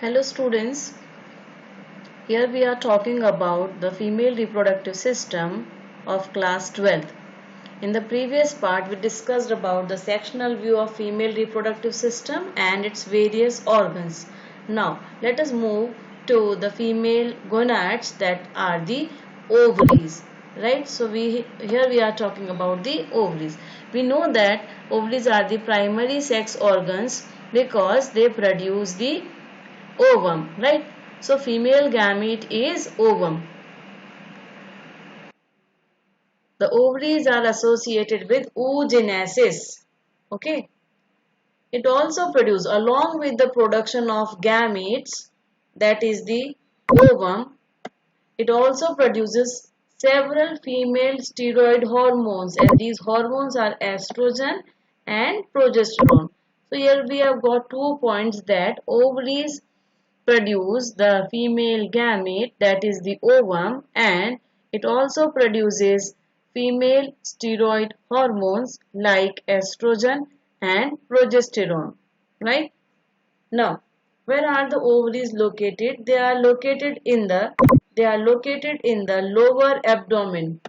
Hello students, here we are talking about the female reproductive system of class 12th. In the previous part we discussed about the sectional view of female reproductive system and its various organs. Now let us move to the female gonads that are the ovaries. Right, so here we are talking about the ovaries. We know that ovaries are the primary sex organs because they produce the ovum, right? So female gamete is ovum. The ovaries are associated with oogenesis. Okay. It also produces, along with the production of gametes, that is the ovum, it also produces several female steroid hormones, and these hormones are estrogen and progesterone. So here we have got 2 points that ovaries produce the female gamete, that is the ovum, and it also produces female steroid hormones like estrogen and progesterone, right? Now, where are the ovaries located? They are located in the lower abdomen.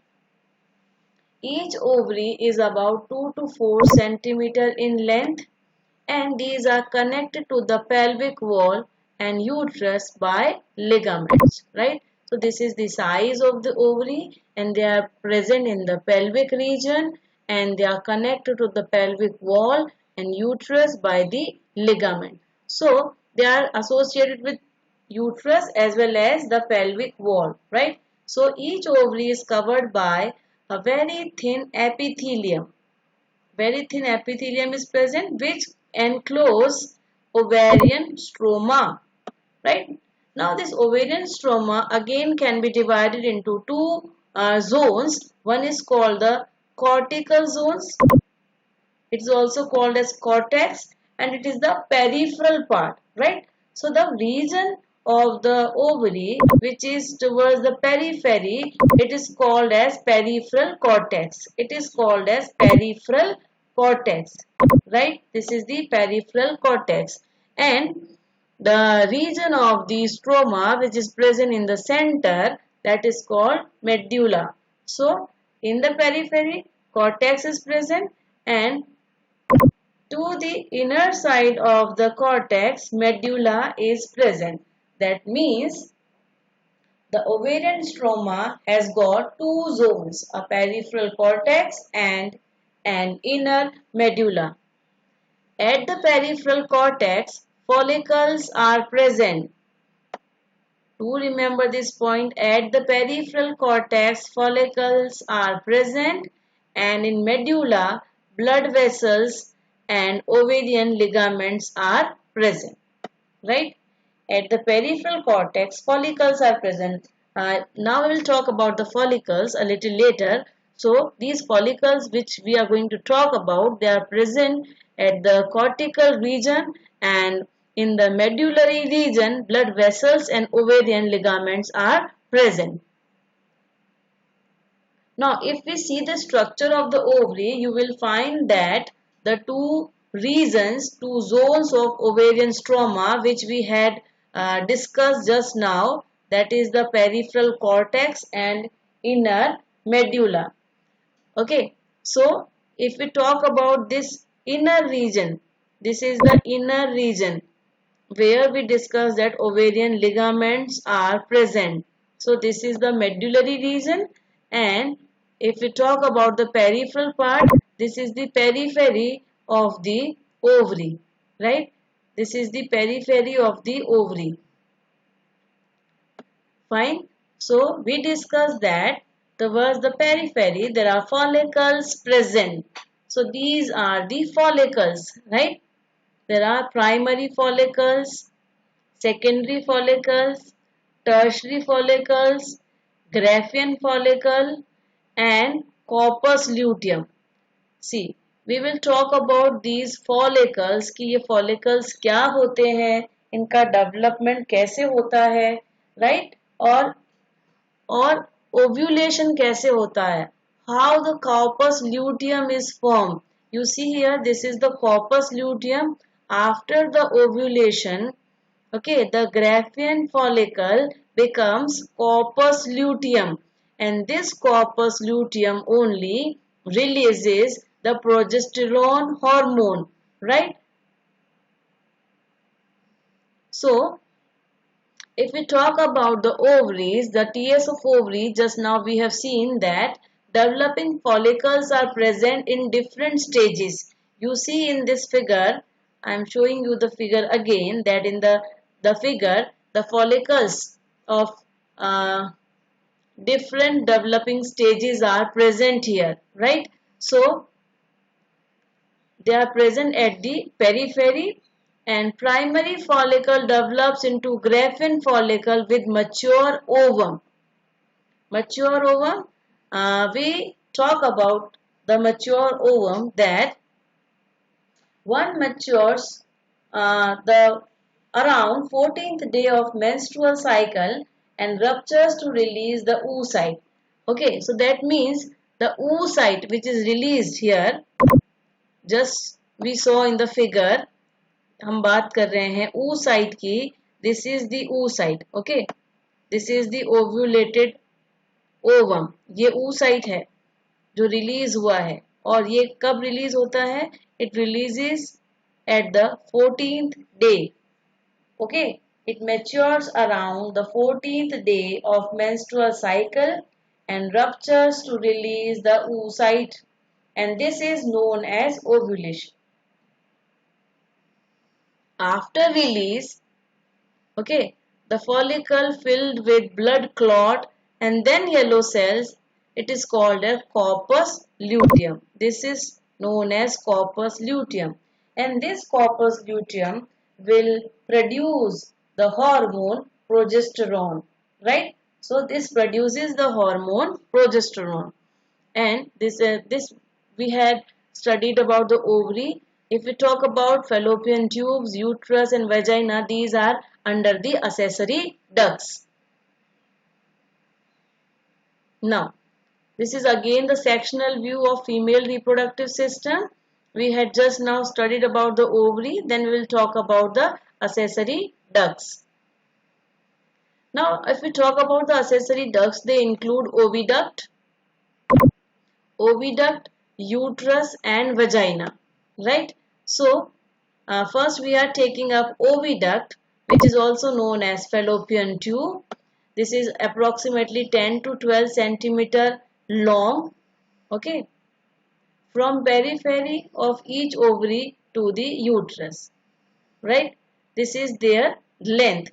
Each ovary is about 2 to 4 centimeter in length, and these are connected to the pelvic wall and uterus by ligaments, right? So this is the size of the ovary, and they are present in the pelvic region, and they are connected to the pelvic wall and uterus by the ligament. So they are associated with uterus as well as the pelvic wall, right? So each ovary is covered by a very thin epithelium. Very thin epithelium is present which enclose ovarian stroma, right? Now this ovarian stroma again can be divided into two zones. One is called the cortical zones. It is also called as cortex, and it is the peripheral part, right? So the region of the ovary which is towards the periphery, it is called as peripheral cortex. It is called as peripheral cortex, right? This is the peripheral cortex, and the region of the stroma which is present in the center, that is called medulla. So in the periphery, cortex is present, and to the inner side of the cortex, medulla is present. That means the ovarian stroma has got two zones, a peripheral cortex and an inner medulla. At the peripheral cortex, follicles are present. To remember this point, at the peripheral cortex, follicles are present, and in medulla, blood vessels and ovarian ligaments are present, right? At the peripheral cortex, follicles are present. Now we will talk about the follicles a little later. So these follicles which we are going to talk about, they are present at the cortical region, and in the medullary region, blood vessels and ovarian ligaments are present. Now, if we see the structure of the ovary, you will find that the two regions, two zones of ovarian stroma which we had discussed just now, that is the peripheral cortex and inner medulla. Okay, so if we talk about this inner region, this is the inner region where we discussed that ovarian ligaments are present. So this is the medullary region, and if we talk about the peripheral part, this is the periphery of the ovary, right? This is the periphery of the ovary. Fine. So we discussed that towards the periphery there are follicles present. So these are the follicles, right? There are primary follicles, secondary follicles, tertiary follicles, Graafian follicle, and corpus luteum. See, we will talk about these follicles कि ये follicles क्या होते हैं, इनका development कैसे होता है, right? और ovulation कैसे होता है, how the corpus luteum is formed. You see here, this is the corpus luteum. After the ovulation, Okay, the Graafian follicle becomes corpus luteum, and this corpus luteum only releases the progesterone hormone, right? So, if we talk about the ovaries, the TS of ovary, just now we have seen that developing follicles are present in different stages. You see in this figure, I am showing you the figure again, that in the figure, the follicles of uh, different developing stages are present here, right? So, they are present at the periphery, and primary follicle develops into Graafian follicle with mature ovum. Mature ovum, we talk about the mature ovum, that one matures the around 14th day of menstrual cycle and ruptures to release the oocyte. Okay, so that means the oocyte which is released here, just we saw in the figure, हम बात कर रहे हैं oocyte की. This is the oocyte. Okay, this is the ovulated ovum. ये oocyte है जो release हुआ है, और ये कब रिलीज होता है? It releases at the 14th day. Okay, it matures around the 14th day of menstrual cycle and ruptures to release the oocyte, and this is known as ovulation. After release, okay, the follicle filled with blood clot and then yellow cells, it is called a corpus luteum. This is known as corpus luteum, and this corpus luteum will produce the hormone progesterone, right? So this produces the hormone progesterone, and this we had studied about the ovary. If we talk about fallopian tubes, uterus and vagina, these are under the accessory ducts. Now, this is again the sectional view of female reproductive system. We had just now studied about the ovary, then we will talk about the accessory ducts. Now, if we talk about the accessory ducts, they include oviduct, uterus and vagina, right? So, first we are taking up oviduct, which is also known as fallopian tube. This is approximately 10 to 12 centimeter long, okay, from periphery of each ovary to the uterus, right? This is their length.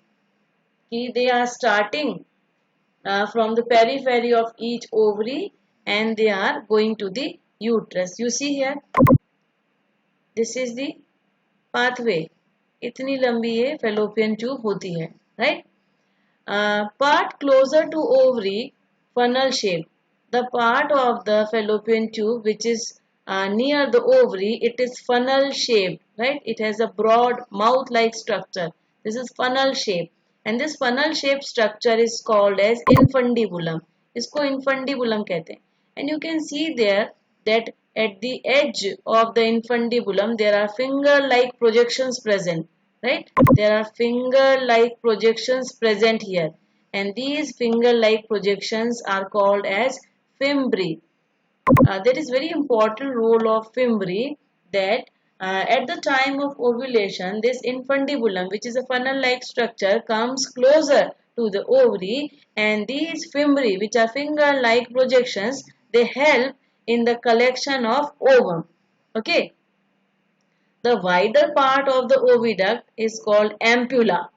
They are starting from the periphery of each ovary and they are going to the uterus. You see here, this is the pathway. इतनी लंबी ये fallopian tube होती है, right? Part closer to ovary, funnel shape. The part of the fallopian tube which is near the ovary, it is funnel shaped, right? It has a broad mouth-like structure. This is funnel shape, and this funnel shaped structure is called as infundibulum. इसको infundibulum कहते हैं. And you can see there that at the edge of the infundibulum there are finger-like projections present. Right? There are finger-like projections present here, and these finger-like projections are called as fimbriae. There is very important role of fimbriae, that at the time of ovulation, this infundibulum, which is a funnel-like structure, comes closer to the ovary, and these fimbriae, which are finger-like projections, they help in the collection of ovum. Okay. The wider part of the oviduct is called ampulla.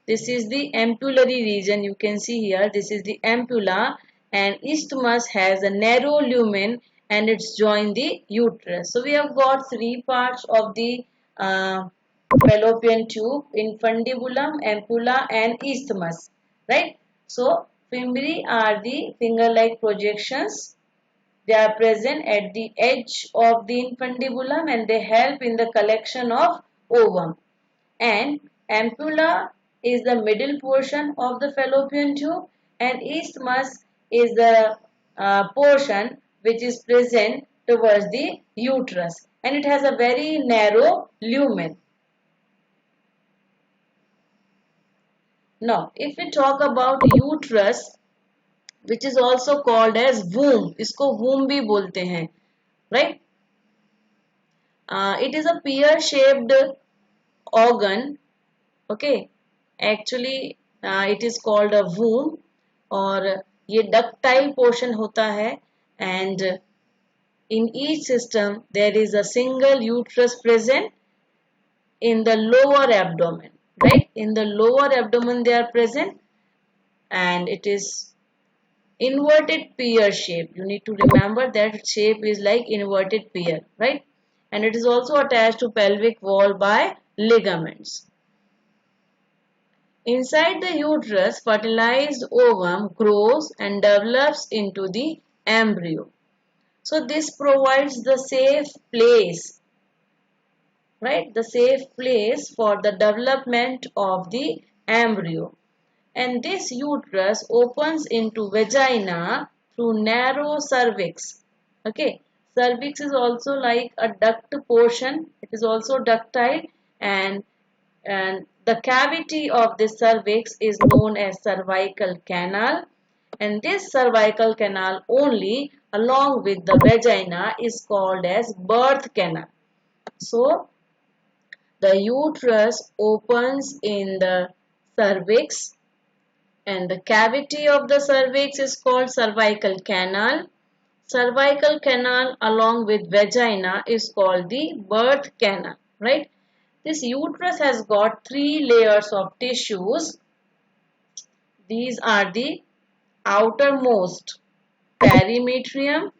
This is the ampullary region. You can see here, this is the ampulla, and isthmus has a narrow lumen and it's joined the uterus. So we have got three parts of the fallopian tube: infundibulum, ampulla and isthmus, right? So fimbriae are the finger-like projections. They are present at the edge of the infundibulum and they help in the collection of ovum. And ampulla is the middle portion of the fallopian tube, and isthmus is the portion which is present towards the uterus, and it has a very narrow lumen. Now, if we talk about uterus, which is also called as womb, इसको womb भी बोलते हैं, right? It is a pear-shaped organ. Okay, actually, it is called a womb, और ये ductile portion होता है, and in each system there is a single uterus present in the lower abdomen, right? In the lower abdomen they are present, and it is inverted pear shape. You need to remember that shape is like inverted pear, right? And it is also attached to pelvic wall by ligaments. Inside the uterus, fertilized ovum grows and develops into the embryo. So this provides the safe place, right? The safe place for the development of the embryo. And this uterus opens into vagina through narrow cervix. Okay, cervix is also like a duct portion. It is also ductile, and the cavity of the cervix is known as cervical canal, and this cervical canal only along with the vagina is called as birth canal. So the uterus opens in the cervix, and the cavity of the cervix is called cervical canal. Cervical canal along with vagina is called the birth canal, right? This uterus has got three layers of tissues. These are the outermost perimetrium,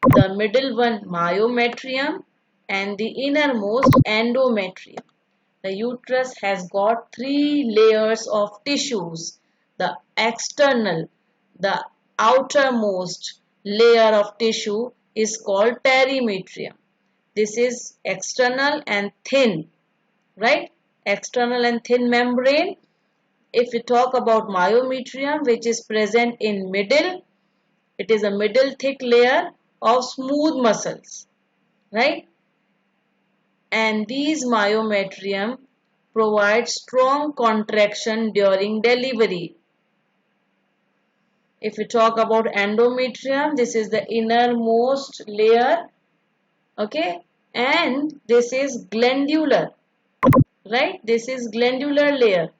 the middle one myometrium, and the innermost endometrium. The uterus has got three layers of tissues. The external, the outermost layer of tissue is called perimetrium. This is external and thin, right? External and thin membrane. If we talk about myometrium, which is present in middle, it is a middle thick layer of smooth muscles, right? And these myometrium provide strong contraction during delivery. If we talk about endometrium, this is the innermost layer, okay, and this is glandular, right? This is glandular layer.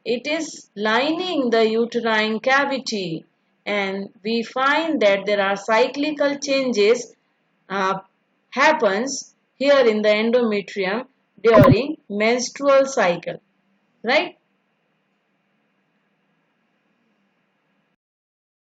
It is lining the uterine cavity, and we find that there are cyclical changes happens here in the endometrium during menstrual cycle, right?